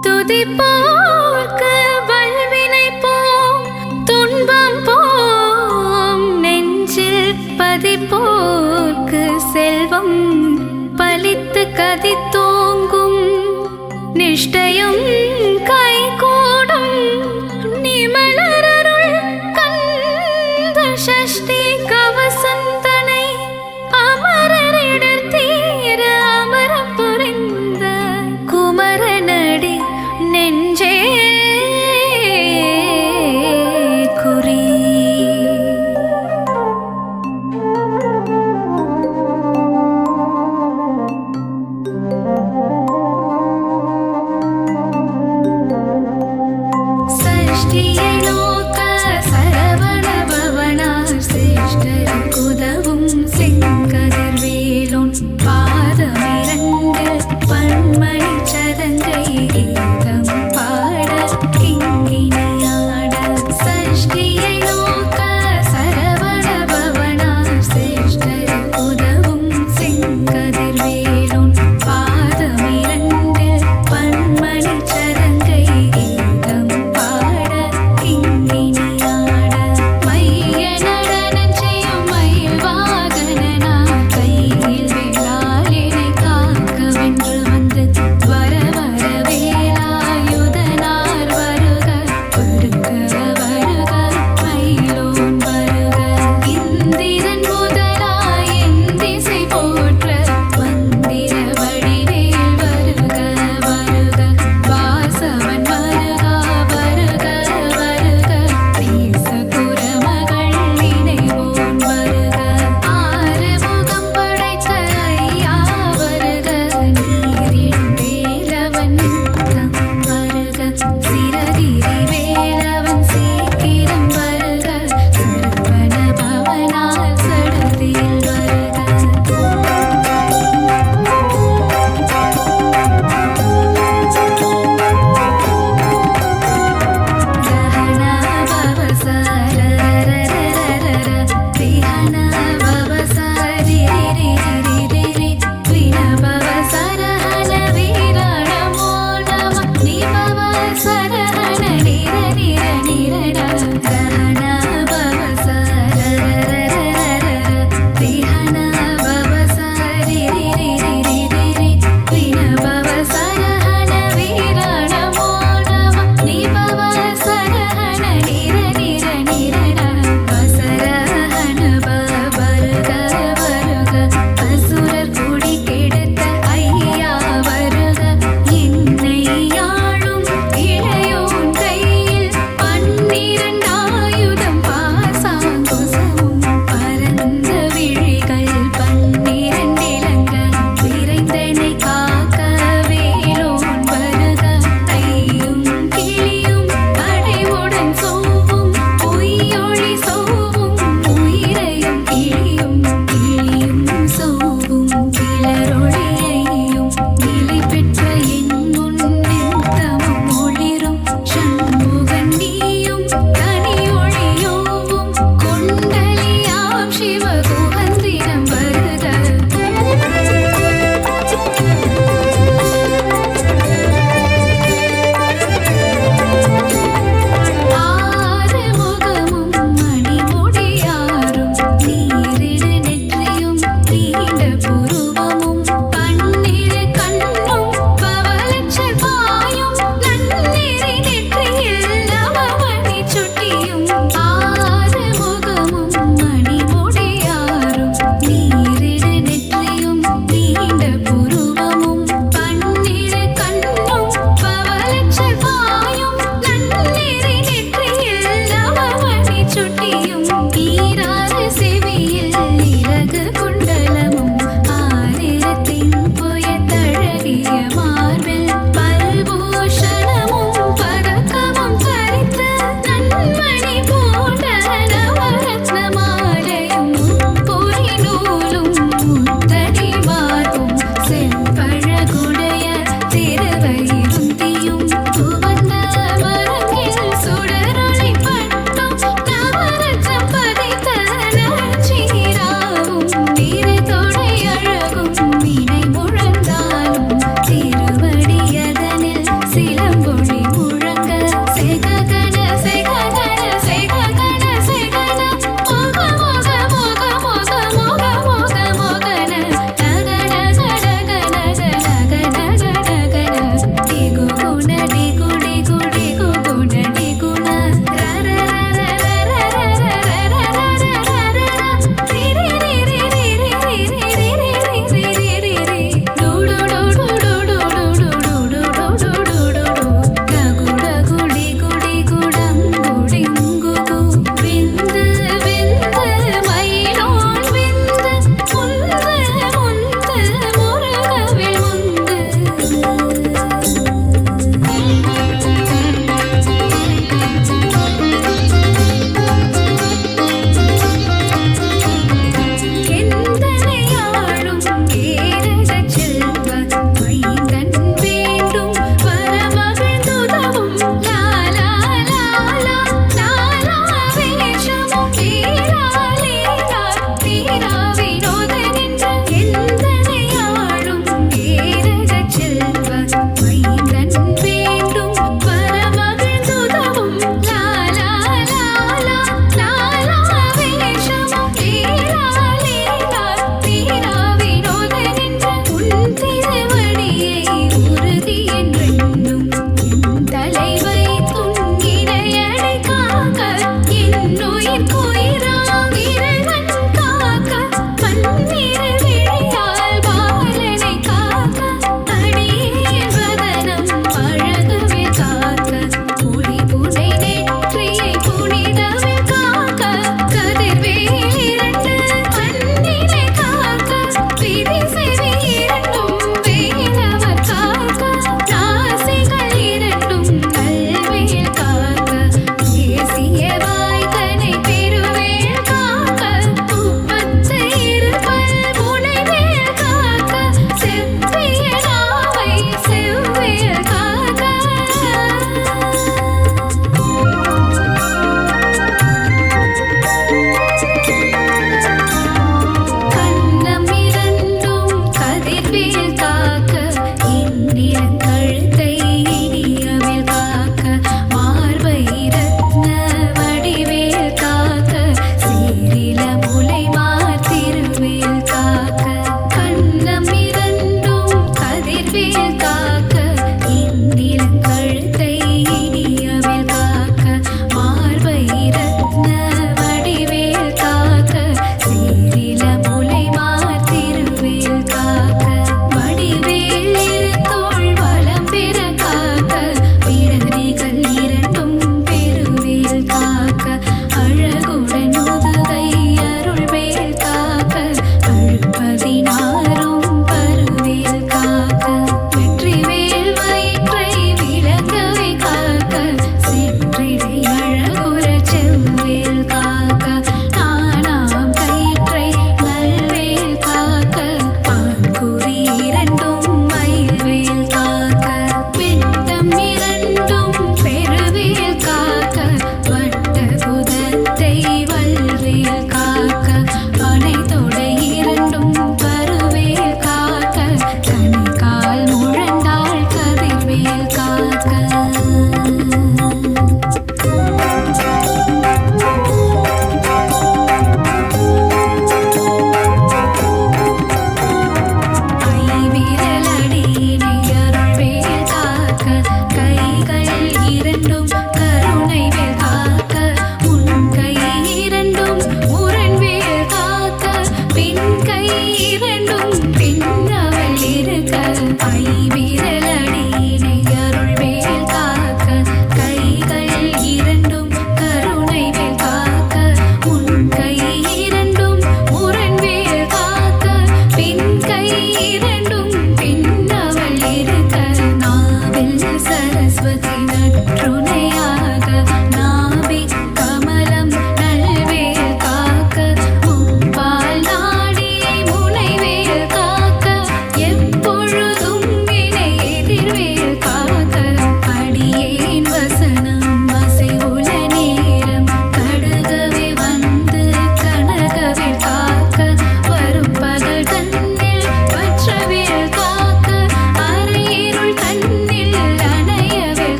துதிப்போர்க்கு வல்வினை போம் துன்பம் போம் நெஞ்சில் பதிப்போர்க்கு செல்வம் பலித்து கதித்தோங்கும் நிஷ்டையும் கைகூடும் நிமலரருள் கந்த சஷ்டி கவசந்தனை அமரரிடர் தீர அமர புரிந்த குமரனடி நெஞ்சே குறி.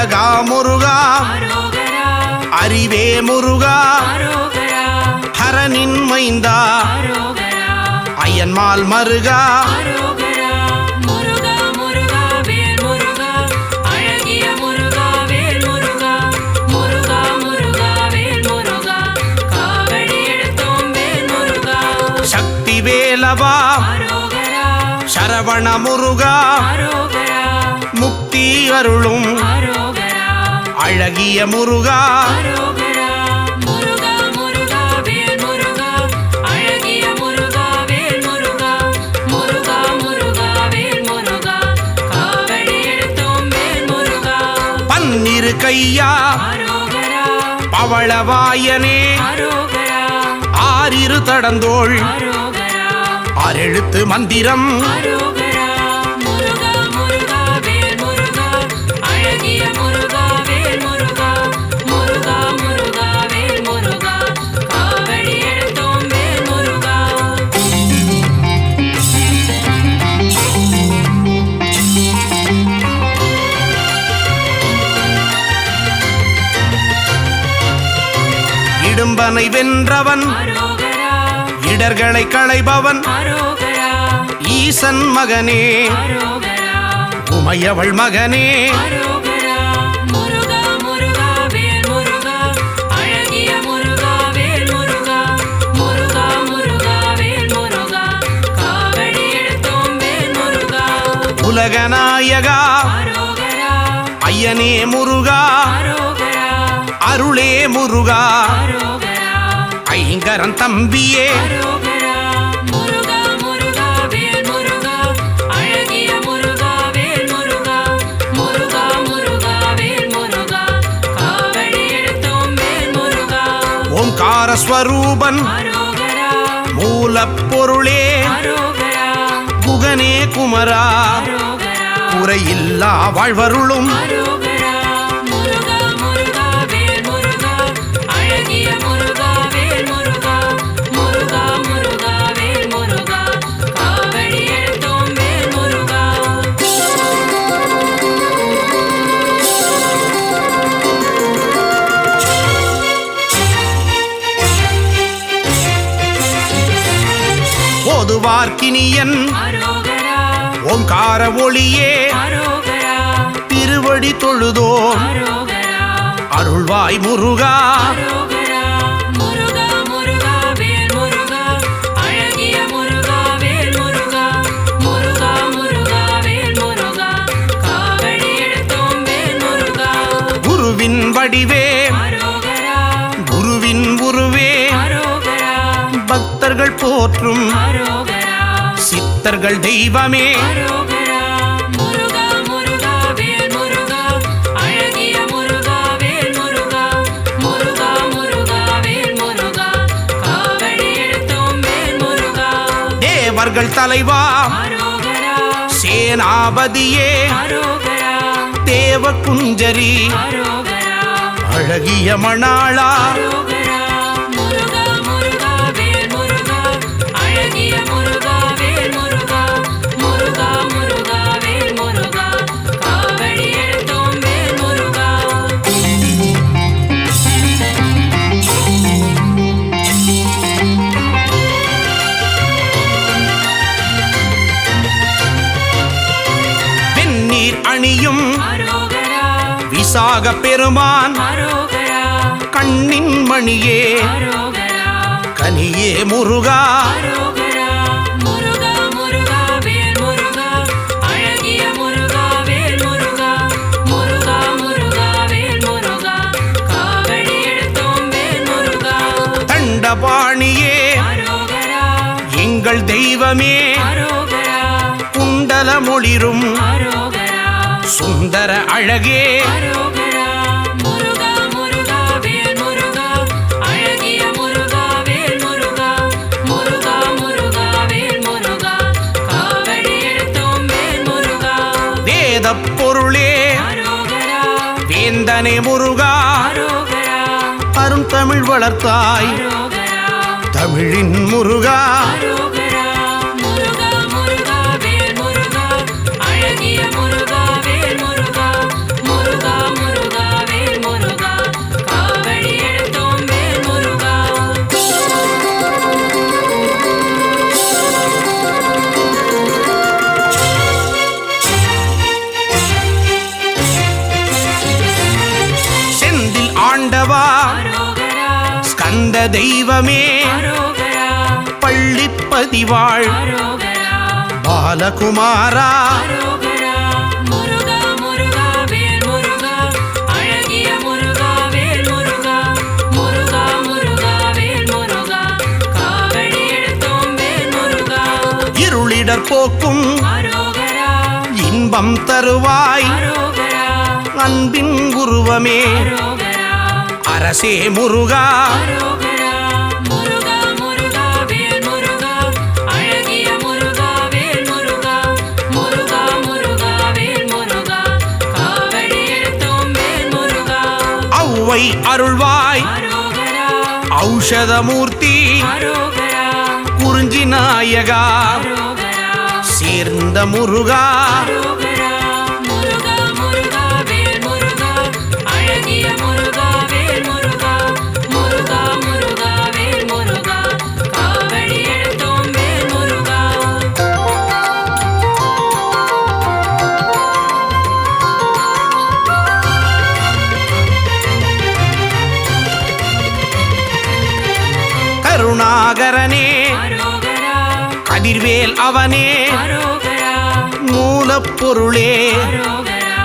அழகா முருகா அறிவே முருகா ஹரனின் மைந்தா அயன்மால் மருகா சக்தி வேலவா சரவண முருகா முக்தி அருளும் அழகிய முருகா பன்னிரு கையா பவளவாயனே ஆறிரு தடந்தோள் ஆறெழுத்து மந்திரம் இடும்பனை வென்றவன் இடர்களை களைபவன் ஈசன் மகனே உமையவள் மகனே உலகநாயகா ஐயனே முருகா அருளே முருகா ஐங்கரன் தம்பியே ஓம்கார ஸ்வரூபன் மூலப்பொருளே குகனே குமரா குறையில்லா வாழ்வருளும் ஓதுவார்க்கினியன் ஓங்கார ஒளியே திருவடி தொழுதோ அருள்வாய் முருகா குருவின் வடிவே குருவின் உருவே பக்தர்கள் போற்றும் சித்தர்கள் தெய்வமே தேவர்கள் தலைவா சேனாபதியே தேவ குஞ்சரி அழகிய மணாளா அணியும் விசாக பெருமான் கண்ணின் மணியே கனியே முருகா தண்டபாணியே எங்கள் தெய்வமே குண்டல மொழிரும் சுந்தர அழகே வேதப் பொருளே வேந்தனே முருகா அருந்தமிழ் வளர்த்தாய் தமிழின் முருகா முருகா தெய்வமே அரோகரா பள்ளிப்பதிவாள் அரோகரா பாலகுமாரா அரோகரா முருகா முருகா வேல் முருகா அழகிய முருகா வேல் முருகா முருகா முருகா வேல் முருகா காவடி எடுத்தோம் வேல் முருகா இருளிடர் போக்கும் அரோகரா இன்பம் தருவாய் அரோகரா அன்பின் உருவமே அரோகரா அரசே முருகா அரோகரா முருகா முருகா வேல் முருகா அழகிய முருகா வேல் முருகா முருகா முருகா வேல் முருகா காவடி எடுத்தோம் வேல் முருகா ஔவை அருள்வாய் அரோகரா ஔஷதமூர்த்தி அரோகரா குறிஞ்சி நாயகா அரோகரா சேர்ந்த முருகா அரோகரா முருகா முருகா வேல் முருகா அழகிய முருகா வேல் முருகா முருகா முருகா வேல் முருகா காவடி எடுத்தோம் வேல் முருகா கருணாகரனே அரோகரா கதிர்வேல் அவனே அரோகரா மூலப்பொருளே அரோகரா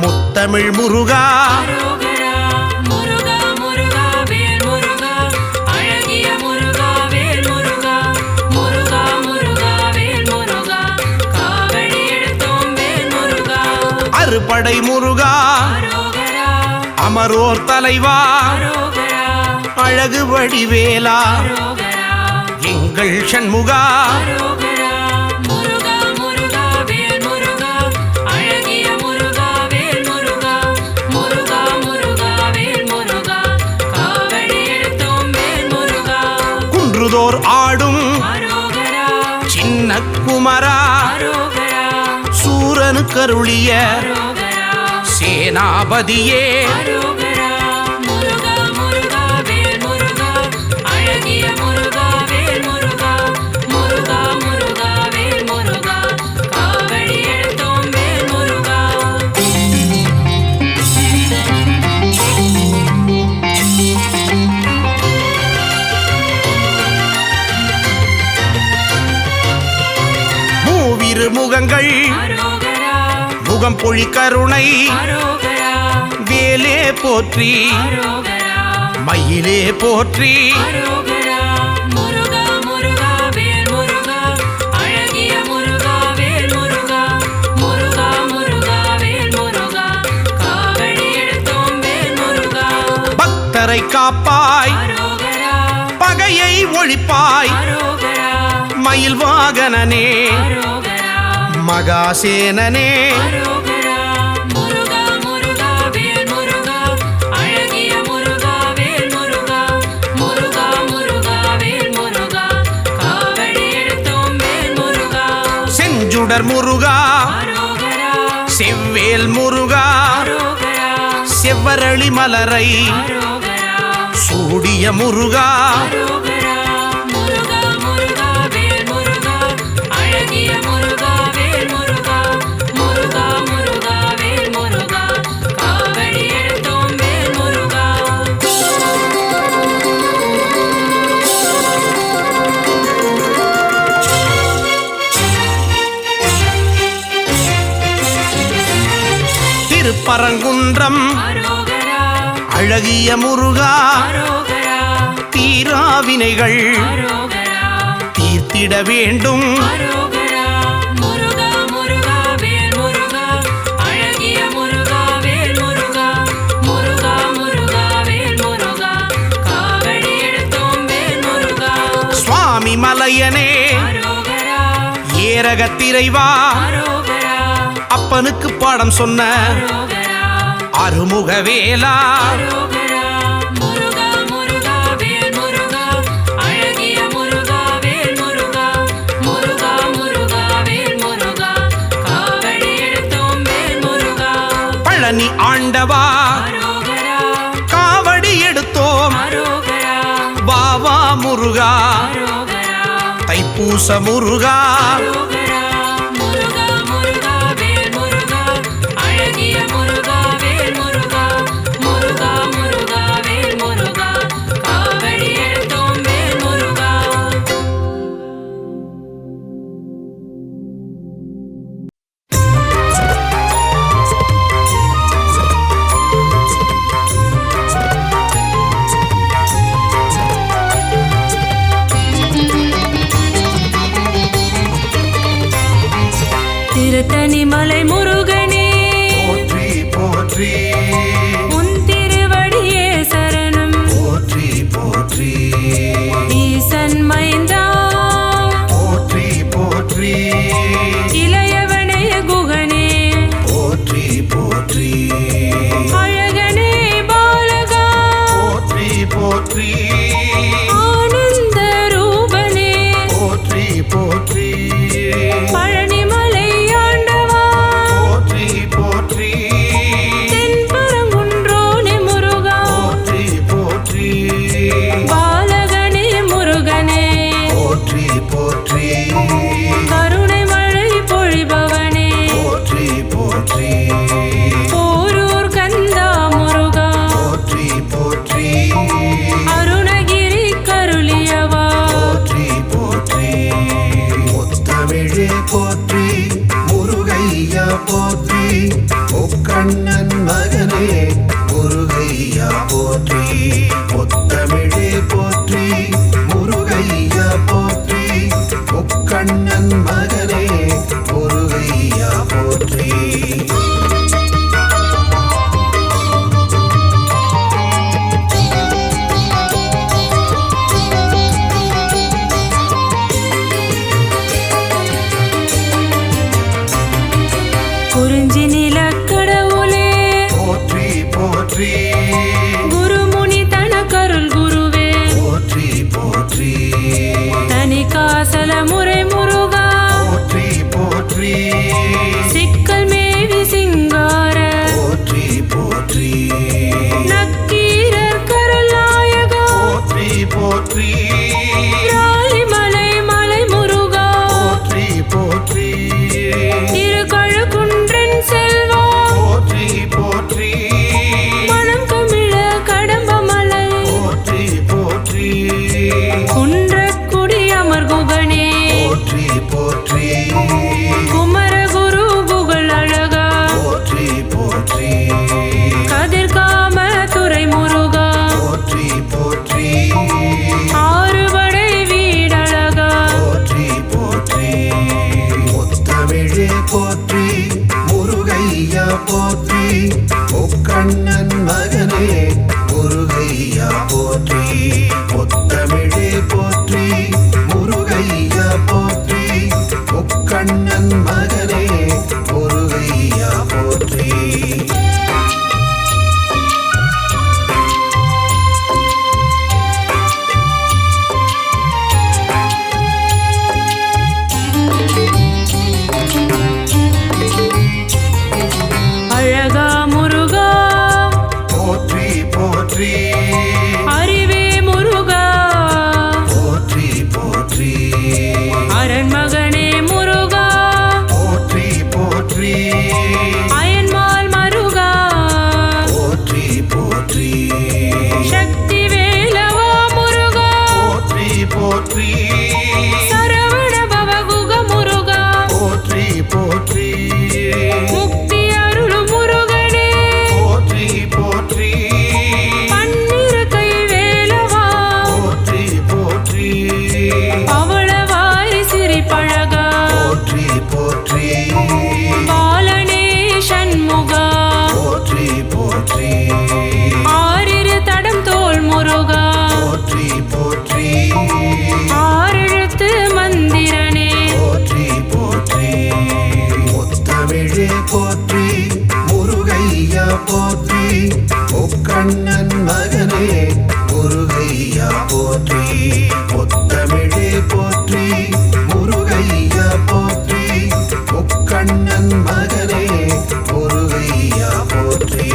முத்தமிழ் முருகா அரோகரா முருகா முருகா வேல் முருகா அழகிய முருகா வேல் முருகா முருகா முருகா வேல் முருகா காவடி எடுத்தோம் வேல் முருகா அறுபடை முருகா அரோகரா அமரோர் தலைவா அரோகரா அழகு வடிவேலா அரோகரா எங்கள் சண்முகா அரோகரா முருகா முருகா வேல் முருகா அழகிய முருகா வேல் முருகா முருகா முருகா வேல் முருகா காவடி எடுத்தோம் வேல் முருகா குன்றுதோர் ஆடும் அரோகரா சின்ன குமரா அரோகரா சூரனு கருளிய அரோகரா சேனாபதியே அரோகரா முருகா முருகா வேல் முருகா அழகிய முருகா வேல் முருகா முருகா முருகா வேல் முருகா காவடி எடுத்தோம் வேல் முருகா மூவிரு முகங்கள் அரோகரா முகம் பொழி கருணை அரோகரா வேலே போற்றி அரோகரா மயிலே போற்றி அரோகரா முருகா முருகா வேல் முருகா அழகிய முருகா வேல் முருகா முருகா முருகா வேல் முருகா காவடி எடுத்தோம் வேல் முருகா பக்தரை காப்பாய் அரோகரா பகையை ஒழிப்பாய் அரோகரா மயில் வாகனனே அரோகரா மகாசேனனே அரோகரா முருகா முருகா வேல் முருகா அழகிய முருகா வேல் முருகா முருகா முருகா வேல் முருகா காவடி எடுத்தோம் வேல் முருகா செஞ்சுடர் முருகா அரோகரா செவ்வேல் முருகா அரோகரா செவ்வரளி மலரை அரோகரா சூடிய முருகா அரோகரா முருகா முருகா வேல் முருகா அழகிய முருகா வேல் முருகா முருகா முருகா வேல் முருகா காவடி எடுத்தோம் வேல் முருகா திருப்பரங்குன்றம் அரோகரா அழகிய முருகா அரோகரா தீராவினைகள் அரோகரா தீர்த்திட வேண்டும் அரோகரா முருகா முருகா வேல் முருகா அழகிய முருகா வேல் முருகா முருகா முருகா வேல் முருகா காவடி எடுத்தோம் வேல் முருகா சுவாமி மலையனே அரோகரா ஏரகத்திரைவா அரோகரா அப்பனுக்கு பாடம் சொன்ன அரோகரா அருமுகவேலா அரோகரா முருகா முருகா வேல் முருகா அழகிய முருகா வேல் முருகா முருகா முருகா வேல் முருகா காவடி எடுத்தோம் வேல் முருகா பழனி ஆண்டவா அரோகரா காவடி எடுத்தோம் அரோகரா வாவா முருகா அரோகரா தைப்பூச முருகா அரோகரா முருகா முருகா வேல் முருகா அழகிய முருகா வேல் முருகா முருகா முருகா வேல் முருகா காவடி எடுத்தோம் திருத்தணி மலை முருகனே போற்றி போற்றி உன் திருவடியே சரணம் போற்றி போற்றி ஈசன் மைந்தா போற்றி போற்றி இளையவனைய குகனே போற்றி போற்றி அழகனே பாலகா போற்றி போற்றி ஆனந்த ரூபனே போற்றி போற்றி பழனிமலை ஆண்டவா போற்றி போற்றி தென்பரங்குன்றோனே முருகா போற்றி போற்றி பாலகனே முருகனே போற்றி போற்றி கருணை மழை பொழிபவனே போற்றி போற்றி போரூர் கந்தா முருகா போற்றி போற்றி அருணகிரி கருளியவா போற்றி போற்றி முத்தமிழே போற்றி முருகையா போற்றி முக்கண்ணன் மகனே முருகையா போற்றி முத்தமிழே போற்றி முருகையா போற்றி முக்கண்ணன் மகனே முருகையா போற்றி குறிஞ்சி நிலக்கடவுளே போற்றி போற்றி குருமுனி தன கருள் குருவே போற்றி போற்றி தனி காசல முறை முருகா போற்றி போற்றி சிக்கல் மேவி சிங்கார போற்றி போற்றி நக்கீரர் கருள் நாயகா போற்றி போற்றி ராலிமலை மலை முருகா போற்றி போற்றி திருக்கழுக்குன்றன் செல்வா போற்றி போற்றி மனம் கமிழ கடம்பமலை போற்றி போற்றி குன்றக்குடி அமர் குகனே போற்றி போற்றி குமரகுரு புகழ் அழகா போற்றி போற்றி கதிர்காம துறை முருகா போற்றி போற்றி ஆறுபடை வீடழகா போற்றி போற்றி முத்தமிழே போற்றி முருகையா போற்றி முக்கண்ணன் மகனே முருகையா போற்றி முத்தமிழே போற்றி முருகையா போற்றி முக்கண்ணன் மகனே முருகையா போற்றி அழகா முருகா போற்றி போற்றி அறிவே முருகா போற்றி போற்றி அரண்மகனே முருகா போற்றி போற்றி அயன்மால் மருகா போற்றி போற்றி சக்தி வேலவா முருகா போற்றி போற்றி சரவண பவகுக முருகா போற்றி போற்றி முக்தி அருள் முருகனே போற்றி போற்றி பன்னிரு கை வேலவா போற்றி போற்றி பவளவாய் சிரிப்பழகா போற்றி போற்றி பாலனே சண்முகா போற்றி போற்றி ஆறிரு தடம் தோள் முருகா போற்றி போற்றி ஆறெழுத்து மந்திரனே போற்றி போற்றி முத்தமிழே போற்றி முருகையா போற்றி முக்கண்ணன் மகனே முருகையா போற்றி முத்தமிழே போற்றி முருகையா போற்றி முக்கண்ணன் மகனே முருகையா போற்றி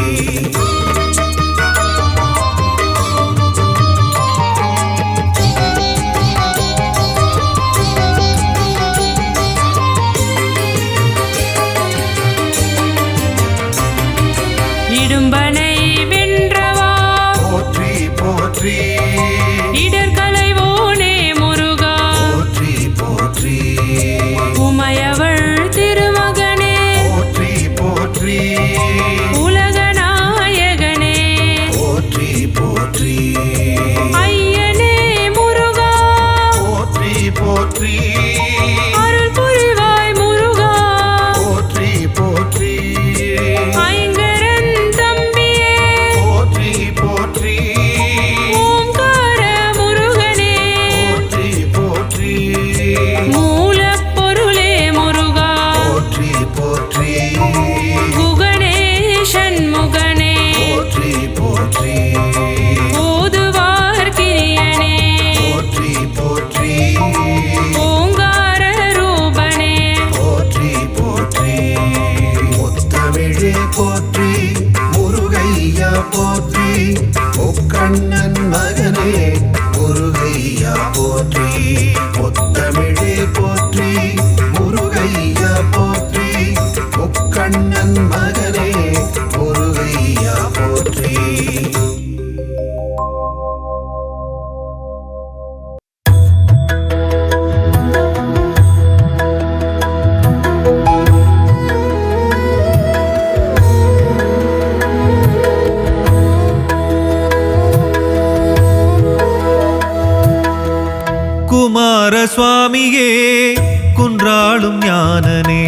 குன்றாளும் ஞானனே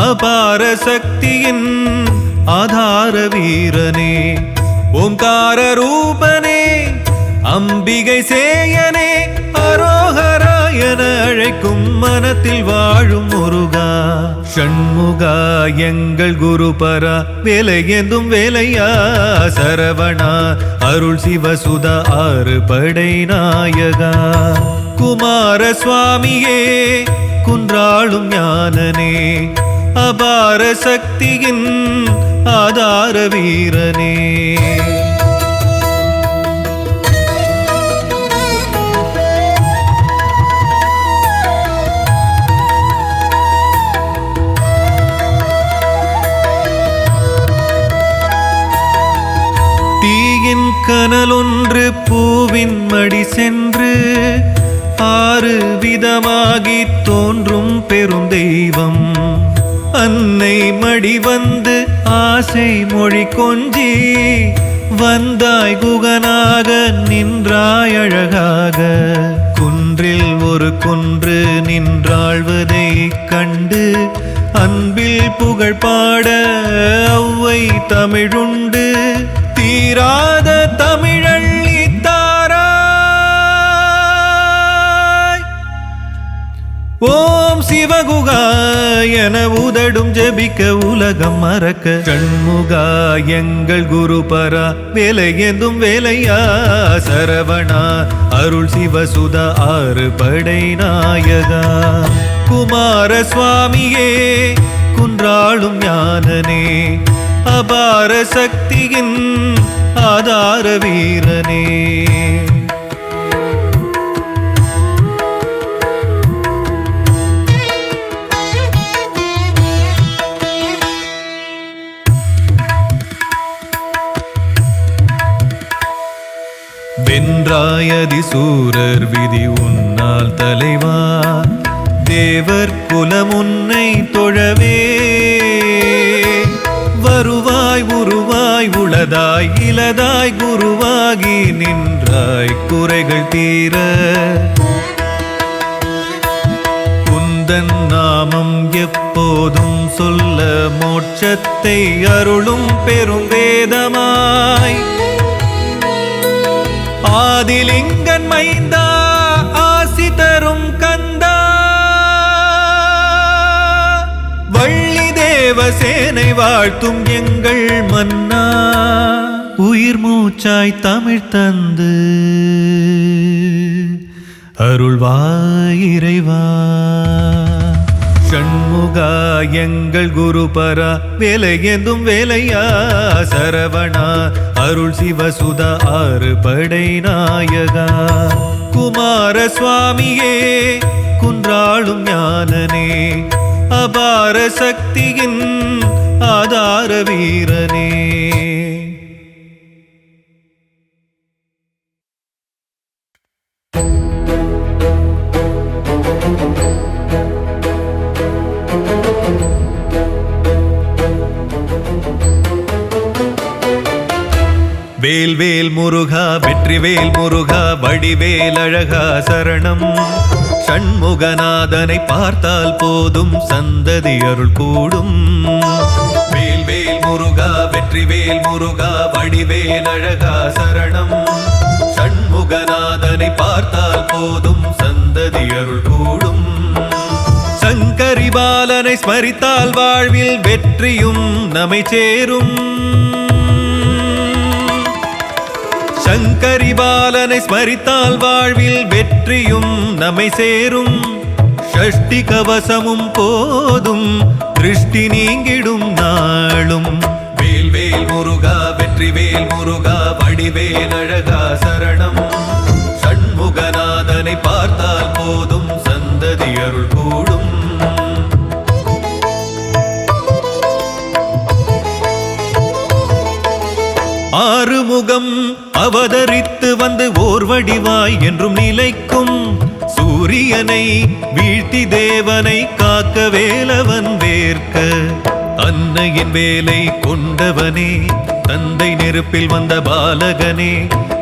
அபார சக்தியின் ஆதார வீரனே ஓம்கார ரூபனே அம்பிகை சேயனே அரோகரா என அழைக்கும் மனத்தில் வாழும் முருகா ஷண்முகா எங்கள் குருபரா வேலை ஏந்தும் வேலையா சரவணா அருள் சிவசுதா ஆறு படை நாயகா குமார சுவாமியே குன்றாளும் ஞானனே அபார சக்தியின் ஆதார வீரனே தீயின் கனலொன்று பூவின் மடி சென்று ஆறு விதமாகி தோன்றும் பெரும் தெய்வம் அன்னை மடி வந்து ஆசை மொழி கொஞ்சி வந்தாய் குகனாக நின்றாய் அழகாக குன்றில் ஒரு குன்று நின்றாழ்வதை கண்டு அன்பில் புகழ் பாட ஒளவை தமிழுண்டு தீராத தமிழள்ளி தாராய் ஓம் சிவகுகா என உதடும் ஜபிக்க உலகம் மறக்க ஷண்முகா எங்கள் குருபரா வேலை ஏந்தும் வேலையா சரவணா அருள் சிவசுதா ஆறு படை நாயகா குமார சுவாமியே குன்றாளும் ஞானனே அபார சக்தியின் ஆதார வீரனே வென்றாயதி சூரர் விதி உன்னால் தலைவா தேவர் குலம் உன்னை தொழவே வருவாய் உருவாய் உளதாய் இலதாய் குருவாகி நின்றாய் குறைகள் தீர குந்தன் நாமம் எப்போதும் சொல்ல மோட்சத்தை அருளும் பெரும் வேதமாய் ஆதிலிங்கன் மைந்தா ஆசி தரும் கந்தா வள்ளி தேவசேனை வாழ்த்தும் எங்கள் மன்னா உயிர் மூச்சாய் தமிழ் தந்து அருள்வாய் இறைவா ஷண்முகா எங்கள் குருபரா வேலை ஏந்தும் வேலையா சரவணா அருள் சிவசுதா ஆறு படை நாயகா குமார சுவாமியே குன்றாளும் ஞானனே அபார சக்தியின் ஆதார வீரனே வேல்வேல் முருகா வெற்றிவேல் முருகா வடிவேல் அழகா சரணம் ஷண்முகநாதனை பார்த்தால் போதும் சந்ததி அருள் கூடும் வேல்வேல் முருகா வெற்றிவேல் முருகா வடிவேல் அழகா சரணம் ஷண்முகநாதனை பார்த்தால் போதும் சந்ததி அருள் கூடும் சங்கரி பாலனை ஸ்மரித்தால் வாழ்வில் வெற்றியும் நம்மை சேரும் சங்கரி பாலனை ஸ்மரித்தால் வாழ்வில் வெற்றியும் நம்மை சேரும் ஷஷ்டி கவசமும் போதும் திருஷ்டி நீங்கிடும் நாளும் வேல்வேல் முருகா வெற்றிவேல் முருகா வடிவேல் அழகா சரணம் ஷண்முகநாதனை பார்த்தால் போதும் சந்ததி அருள் கூடும் ஆறுமுகம் அவதரித்து வந்து ஓர் வடிவாய் என்றும் நிலைக்கும் சூரியனை வீழ்த்தி தேவனை காக்க வேலவன் வேர்க்க அன்னையின் வேலை கொண்டவனே தந்தை நெருப்பில் வந்த பாலகனே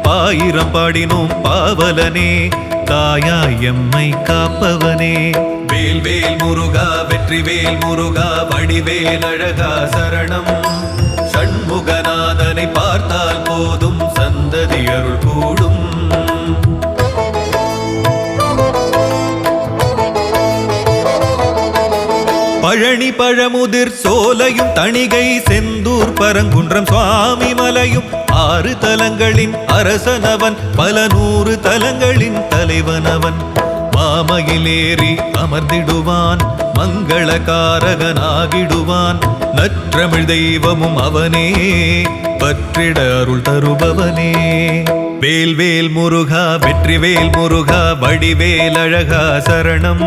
பாயிரம் பாடினோம் பாவலனே, தாயாய் எம்மை காப்பவனே. வேல் வேல் முருகா வெற்றி வேல் முருகா வடிவேல் அழகா சரணம். ஷண்முகநாதனை பார்த்தால் போதும் சந்ததி அருள் கூடும். பழனி பழமுதிர் சோலையும் தணிகை செந்தூர் பரங்குன்றம் சுவாமி மலையும் 6 தலங்களின் அரசனவன், பல 100 தலங்களின் தலைவனவன். மாமையிலேறி அமர்ந்திடுவான், மங்களகாரகனாகிடுவான். நற்றமிழ் தெய்வமும் அவனே, பற்றிட அருள் தருபவனே. வேல் வேல் முருகா வெற்றி வேல் முருகா வடிவேல் அழகா சரணம்.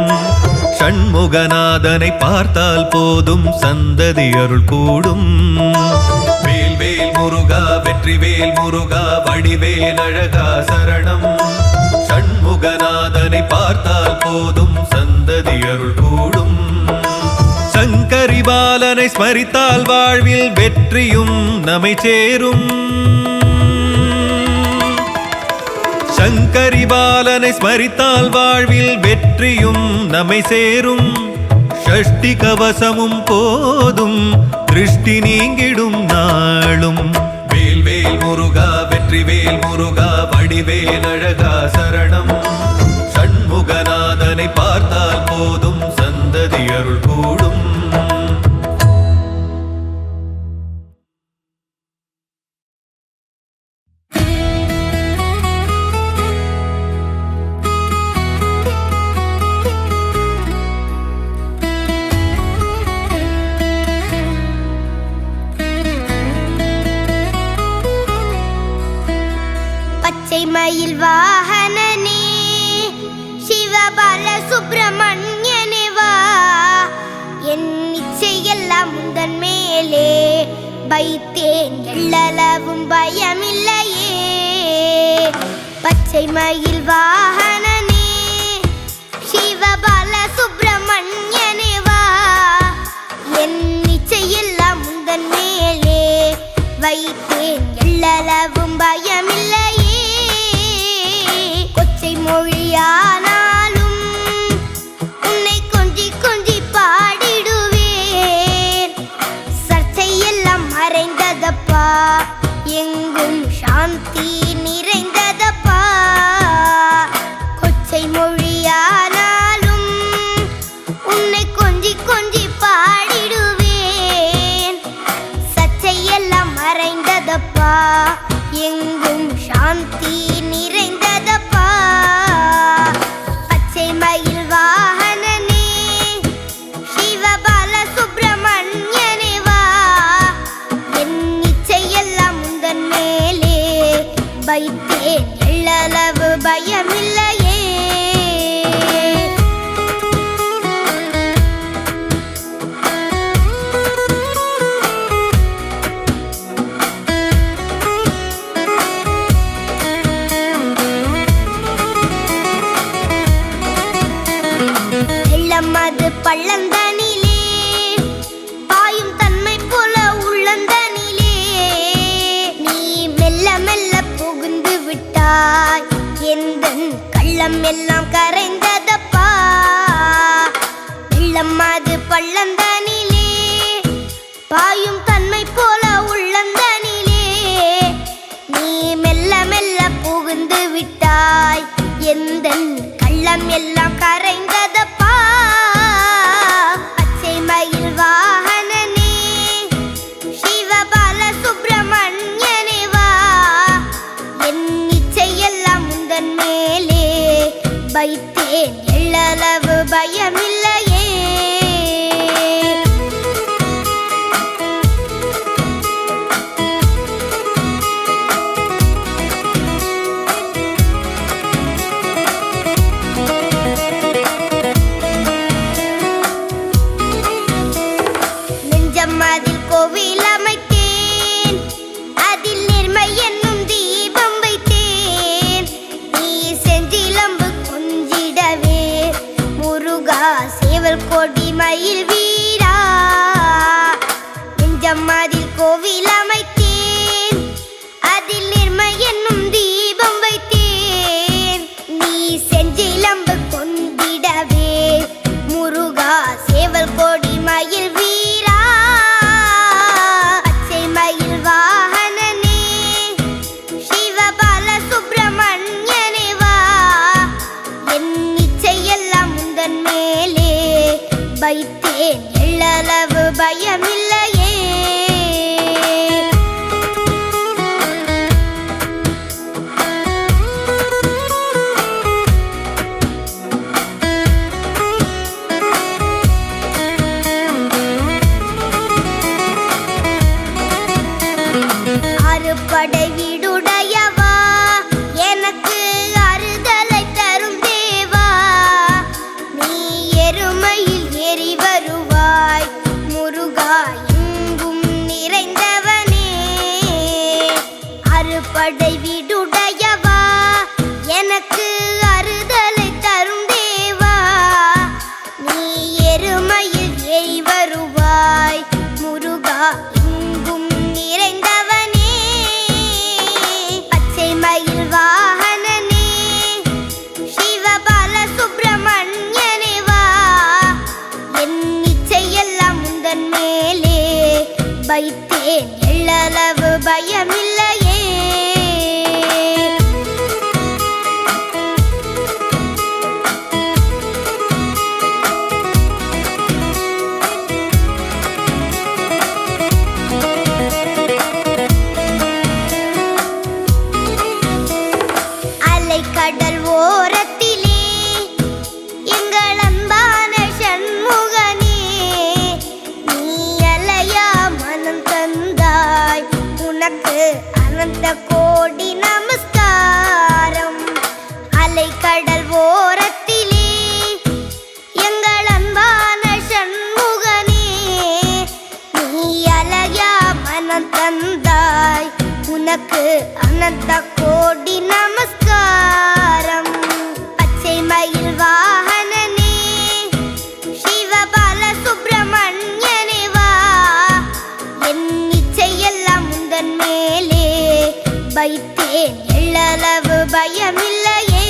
ஷண்முகநாதனை பார்த்தால் போதும் சந்ததி அருள் கூடும். வேல் வேல் முருகா வெற்றி வேல் முருகா வடிவேல் அழகா சரணம். ஷண்முகநாதனை பார்த்தால் போதும் சந்ததி அருள் கூடும். சங்கரி பாலனை ஸ்மரித்தால் வாழ்வில் வெற்றியும் நம்மை சேரும். சங்கரி பாலனை ஸ்மரித்தால் வாழ்வில் வெற்றியும் நம்மை சேரும். ஷஷ்டி கவசமும் போதும் திருஷ்டி நீங்கிடும் நாளும். வேல் வேல் முருகா வெற்றி வேல் முருகா வடிவேல் அழகா சரணம். ஷண்முகநாதனை பார்த்தால் போதும் சந்ததி அருள் கூடும். மயில் வாகனனே சிவபால சுப்பிரமணியனே வா, என் இச்சையெல்லாம் உந்தன் மேலே வைத்தேன், எள்ளளவும் பயமில்லையே. பச்சை மயில் வாகனனே சிவபால சுப்பிரமணியனே வா, என் இச்சையெல்லாம் உந்தன் மேலே வைத்தேன், எள்ளளவும் பயமில்லையே. மொழியானாலும் உன்னை கொஞ்சி கொஞ்சி பாடிடுவேன். சர்ச்சையெல்லாம் மறைந்ததப்பா, எங்கும் சாந்தி நிறைந்ததப்பா. கொச்சை மொழியானாலும் உன்னை கொஞ்சி கொஞ்சி பாடிடுவேன். சர்ச்சையெல்லாம் மறைந்ததப்பா, எங்கும் சாந்தி நிறைந்ததப்பா. பச்சை மயில் வாகனனே சிவபால சுப்பிரமணியனே வா, என் இச்சையெல்லாம் உந்தன் மேலே வைத்தேன், எள்ளளவு பயமில்லையே. அது பள்ளந்தனிலே பாயும் தன்மை போல உள்ளந்தனிலே, நீ மெல்ல மெல்ல புகுந்து விட்டாய், எந்தன் கள்ளம் எல்லாம் கரைந்ததப்பா. வெள்ளம் அது பள்ளந்தனிலே பாயும் தன்மை போல உள்ளந்தனிலே, நீ மெல்ல மெல்ல புகுந்து விட்டாய், எந்தன் கள்ளம் எல்லாம் கரைந்ததப்பா. பச்சை மயில் வாகனனே சிவபால சுப்பிரமணியனே வா, என் இச்சையெல்லாம் உந்தன் மேலே வைத்தேன், எள்ளளவு பயமில்லையே. வைத்தேன் எள்ளளவு பயமில்லையே. அறுபடை வீடுடையவா எனக்கு அறுதலை தரும் தேவா, நீ எருமையில் ஏறி வருவாய் முருகா எங்கும் நிறைந்தவனே. அறுபடை வீடுடையவா எனக்கு அறுதலை தரும் தேவா, நீ எருமையில் ஏறி வருவாய் முருகா எங்கும் நிறைந்தவனே. பச்சை மயில் வாகனனே சிவபால சுப்பிரமணியனே வா, என் இச்சையெல்லாம் உந்தன் மேலே வைத்தேன் எள்ளளவு பயமில்லையே. கடல் ஓரத்திலே எங்கள் அன்பான சண்முகனே, நீ அலையா மனம் தந்தாய் உனக்கு அனந்த கோடி நமஸ்காரம். அலைக்கடல் ஓரத்திலே எங்கள் அன்பான சண்முகனே, நீ அலையா மனம் தந்தாய் உனக்கு அனந்த கோடி நமஸ்காரம். பச்சை மயில் வாகனனே சிவபால சுப்பிரமணியனே வா, என் இச்சையெல்லாம் உந்தன் மேலே வைத்தேன் எள்ளளவு பயமில்லையே.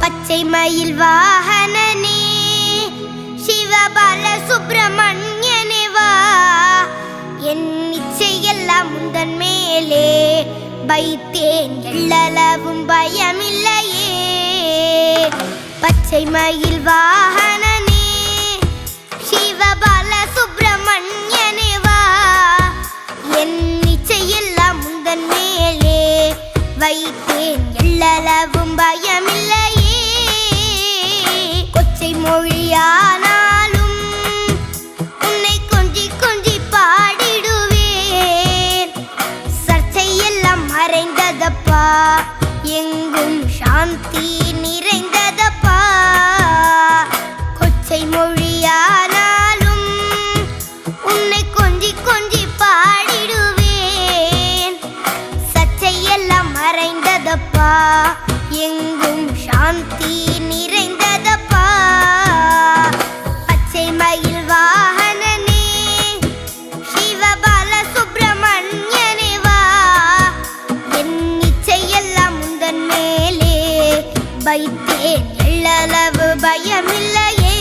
பச்சை மயில் வாகனனே சிவபால சுப்பிரமணியனே வா, என் இச்சையெல்லாம் உந்தன் மேலே வைத்தேன் எள்ளளவும் பயமில்லையே. பச்சை மயில் வாகனனே சிவபால சுப்பிரமணியனே வா, என் இச்சையெல்லாம் உந்தன் மேலே வைத்தேன் எள்ளளவும் பயமில்லையே. கொச்சை மொழியானாலும் உன்னை கொஞ்சி கொஞ்சி பாடிடுவேன், சர்ச்சையெல்லாம் மறைந்ததப்பா எங்கும் சாந்தி நிறைந்ததப்பா. கொச்சை மொழியானாலும் உன்னை கொஞ்சி கொஞ்சி பாடிடுவேன், சர்ச்சையெல்லாம் மறைந்ததப்பா எங்கும் சாந்தி நிறைந்ததப்பா. பச்சை மயில் வாகனனே சிவபால சுப்பிரமணியனே வா, என் இச்சையெல்லாம் உந்தன் மேலே வைத்தேன் எள்ளளவு பயமில்லையே.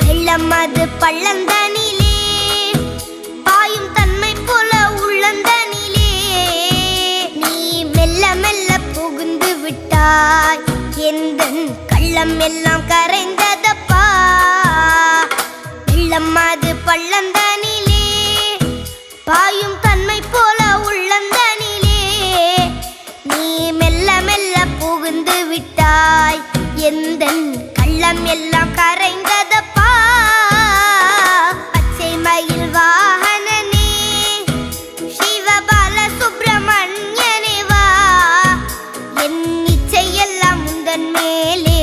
வெள்ளமது பள்ளந்தனிலே பாயும் தன்மை போல உள்ளந்தனிலே, நீ மெல்ல மெல்ல புகுந்து விட்டாய் எந்தன் கள்ளம் எல்லாம் கரைந்ததப்பா. வெள்ளமது பள்ளந்தனிலே பாயும் தன்மை போல உள்ளந்தனிலே, நீ மெல்ல மெல்ல புகுந்து விட்டாய் எந்தன் கள்ளம் எல்லாம் கரைந்ததப்பா. பச்சை மயில் வாகனனே சிவபால சுப்பிரமணியனே வா, என் இச்சையெல்லாம் உந்தன் மேலே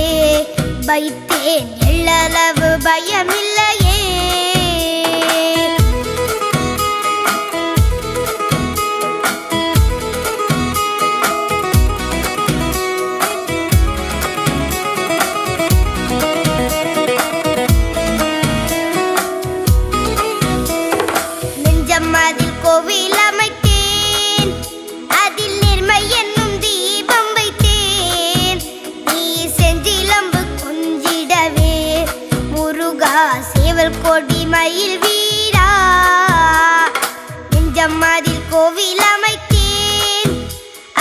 வைத்தேன் எள்ளளவு பயமில்லையே. அதில் கோவில் அமைத்தேன்,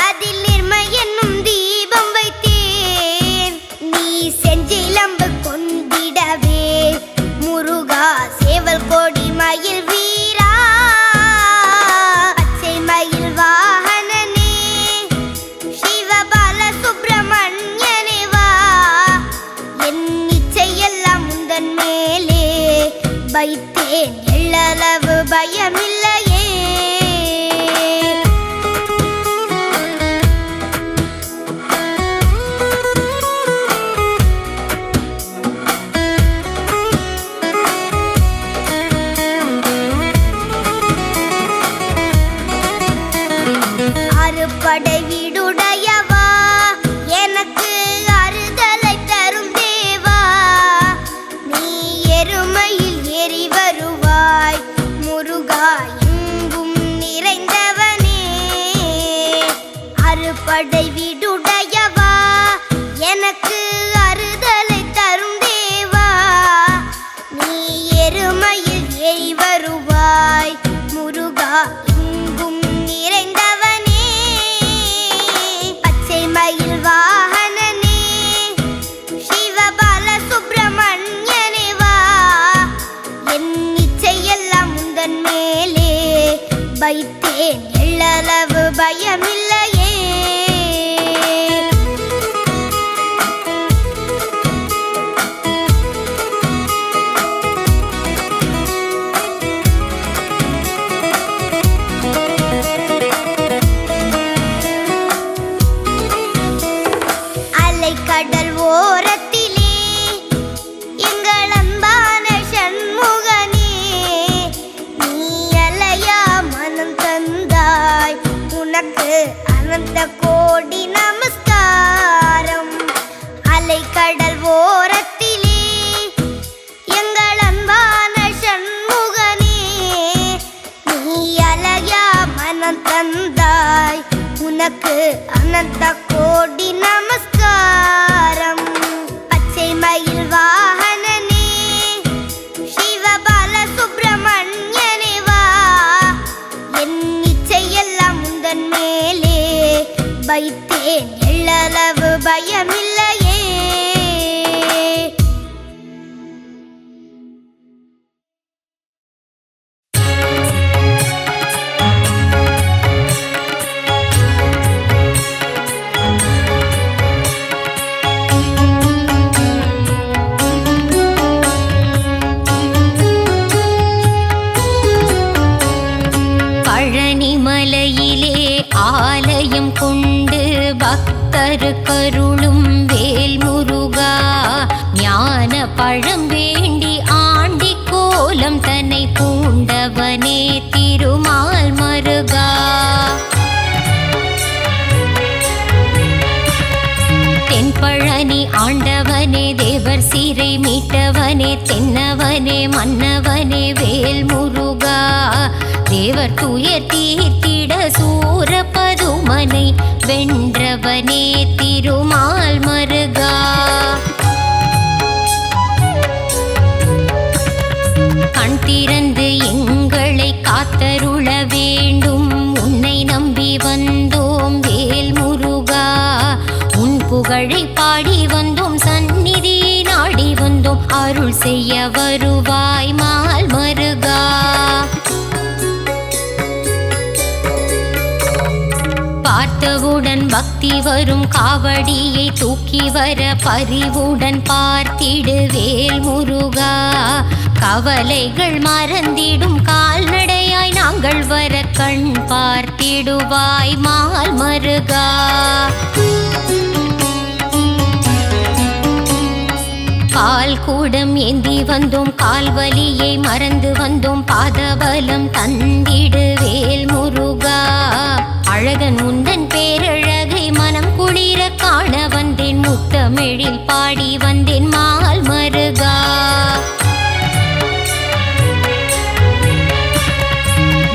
அதில் நிர்மை என்னும் தீபம் வைத்தேன். நீ செஞ்சிலம்பு கொண்டிடவே முருகா சேவல் கோடி மயில் வீரா, பச்சை மயில் வாகனனே சிவபால சுப்பிரமணியனே வா. என் இச்சையெல்லாம் முந்தன் மேலே வைத்தேன், எள்ளளவு பயமில்லையே. அறுபடை வீடுடையவா, எனக்கு அறுதலை தரும் தேவா. நீ எருமையில் ஏறி வருவாய் முருகா, எங்கும் நிறைந்தவனே. அறுபடை வீடுடையவா, எனக்கு அறுதலை தரும் தேவா. நீ எருமையில் ஏறி வருவாய் முருகா, எங்கும் நிறைந்தவனே. பச்சை மயில் வாகனனே சிவபால சுப்பிரமணியனே வா. என் இச்சையெல்லாம் முந்தன் மேலே வைத்தேன், எள்ளளவு பயமில்லையே. அலைக்கடல் ஓரத்திலே எங்கள் அன்பான சண்முகனே, நீ அலையா மனம் தந்தாய், உனக்கு அனந்த கோடி நமஸ்காரம். அலைக்கடல் ஓரத்திலே எங்கள் அன்பான சண்முகனே, நீ அலையா மனம் தந்தாய், உனக்கு அனந்த கோடி நமஸ்காரம். பச்சை மயில் வாகனனே சிவபால சுப்பிரமணியனே வா. என் இச்சையெல்லாம் முந்தன் மேலே வைத்தேன், எள்ளளவு பயமில்லையே. பழனிமலையிலே ஆலயம் கொண்டு பக்தருக்கருளும் வேல் முருகா, ஞான பழம் வேண்டி ஆண்டி கோலம் தன்னை பூண்டவனே திருமால் மருகா. தென்பழனி ஆண்டவனே தேவர் சிறை மீட்டவனே தென்னவனே மன்னவனே வேல் முருகா. தேவர் துயர் தீர்த்திட சூர பதுமனை வென்றவனே திருமால் மருகா. கண் திறந்து எங்களை காத்தருள வேண்டும், உன்னை நம்பி வந்தோம் வேல் முருகா. உன் புகழை பாடி வந்தோம், சந்நிதி நாடி வந்தோம், அருள் செய்ய வருவாய் மால் மருகா. பார்த்தவுடன் பக்தி வரும், காவடியை தூக்கி வர பரிவுடன் பார்த்திடு வேல் முருகா. கவலைகள் மறந்திடும், கால்நடையாய் நாங்கள் வர கண் பார்த்திடுவாய் மால் மருகா. பால் கூடம் ஏந்தி வந்தோம், கால்வலியை மறந்து வந்தோம், பாதபலம் தந்திடு வேல் முருகா. அழகன் உந்தன் பேரழகை மனம் குளிர காண வந்தேன், முத்தமிழில் பாடி வந்தேன் மால் மருகா.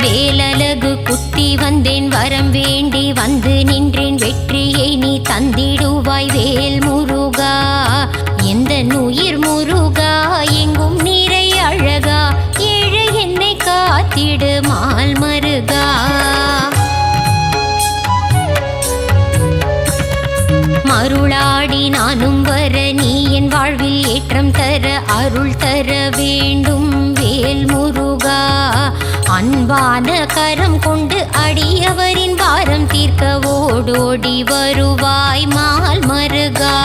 வேலழகு குத்தி வந்தேன், வரம் வேண்டி வந்து நின்றேன், வெற்றியை நீ தந்திடுவாய் வேல் முருகா. எந்த உயிர் முருகா, எங்கும் நீரை அழகா, ஏழை என்னை காத்து காத்திடு மால் மருகா. மருளாடி நானும் வர நீ என் வாழ்வில் ஏற்றம் தர அருள் தர வேண்டும் வேல் முருகா. அன்பான கரம் கொண்டு அடியவரின் பாரம் தீர்க்க ஓடோடி வருவாய் மால் மருகா.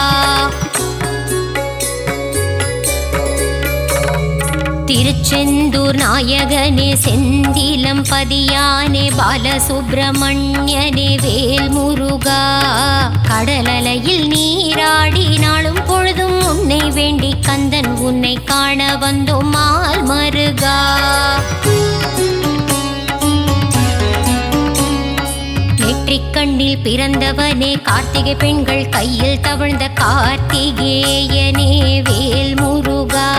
திருச்செந்தூர் நாயகனே செந்திலம் பதியானே பாலசுப்பிரமணியனே வேல் முருகா. கடலலையில் நீராடி நாளும் பொழுதும் உன்னை வேண்டி கந்தன் உன்னை காண வந்தோம் மால் மருகா. நெற்றிக் கண்ணில் பிறந்தவனே கார்த்திகை பெண்கள் கையில் தவழ்ந்த கார்த்திகேயனே வேல் முருகா.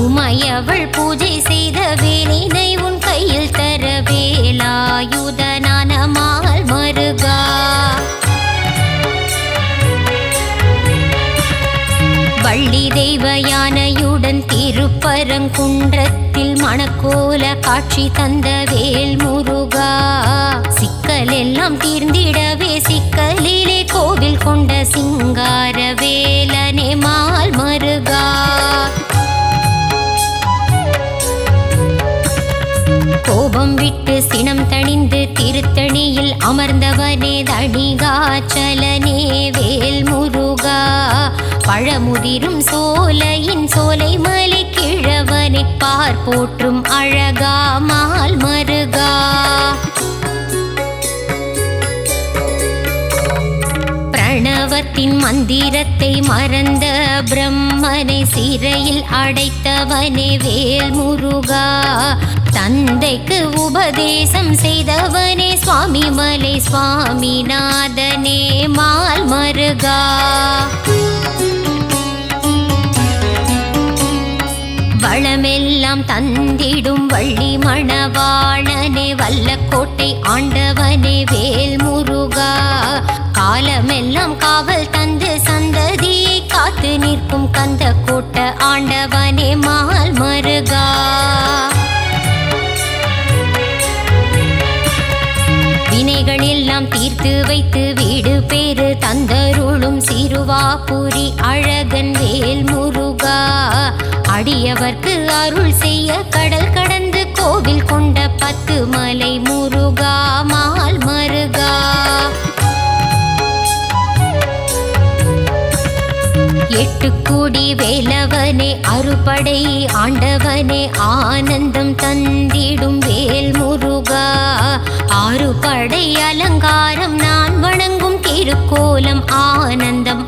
உமையவள் பூஜை செய்த வேலினை உன் கையில் தர வேலாயுதனான மால் மருகா. வள்ளி தெய்வ யானையுடன் திருப்பரங்குன்றத்தில் மணக்கோல காட்சி தந்த வேல் முருகா. சிக்கல் எல்லாம் தீர்ந்திடவே சிக்கலிலே கோவில் கொண்ட சிங்கார வேலனே மால் மருகா. கோபம் விட்டு சினம் தணிந்து திருத்தணியில் அமர்ந்தவனே தணிகாச்சலனே வேல் முருகா. பழமுதிரும் சோலையின் சோலை மலை கிழவனை பார் போற்றும் அழகா மால் மருகா. பிரணவத்தின் மந்திரத்தை மறந்த பிரம்மனை சிறையில் அடைத்தவனே வேல் முருகா. தந்தைக்கு உபதேசம் செய்தவனே சுவாமி மலை சுவாமிநாதனே மால் மருகா. வளமெல்லாம் தந்திடும் வள்ளி மணவாளனே வல்லக்கோட்டை ஆண்டவனே வேல் முருகா. காலமெல்லாம் காவல் தந்து சந்ததியை காத்து நிற்கும் கந்த கோட்ட ஆண்டவனே மால் மருகா. வினைகள் எல்லாம் தீர்த்து வைத்து வீடு பேறு தந்தருளும் சிறுவாபுரி அழகன் வேல் முருகா. அடியவர்க்கு அருள் செய்ய கடல் கடந்து கோவில் கொண்ட 10 மலை முருகா மால் மருகா. எட்டுக்குடி வேலவனே அறுபடை ஆண்டவனே ஆனந்தம் தந்திடும் வேல் முருகா. 6 படை அலங்காரம் நான் வணங்கும் திருக்கோலம் ஆனந்தம்